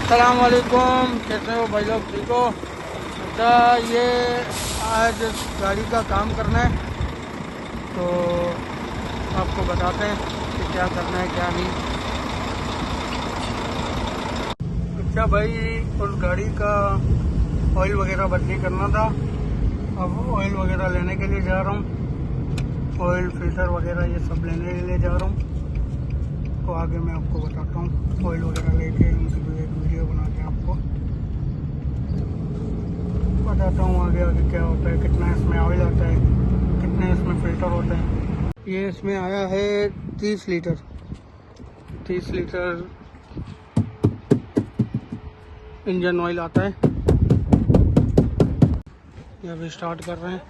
अस्सलाम वालेकुम, कैसे हो भाई लोग, ठीक हो? अच्छा, ये आज गाड़ी का काम करना है तो आपको बताते हैं कि क्या करना है क्या नहीं। अच्छा भाई, उस गाड़ी का ऑयल वगैरह बदली करना था। अब ऑयल वगैरह लेने के लिए जा रहा हूँ, ऑयल फिल्टर वगैरह ये सब लेने के लिए जा रहा हूँ। तो आगे मैं आपको बताता हूँ, ऑयल वगैरह लेके उनकी एक वीडियो बना के आपको बताता हूँ आगे आगे क्या होता है, कितना इसमें ऑयल आता है, कितने इसमें फ़िल्टर होते हैं। ये इसमें आया है 30 लीटर इंजन ऑयल आता है। ये अभी स्टार्ट कर रहे हैं।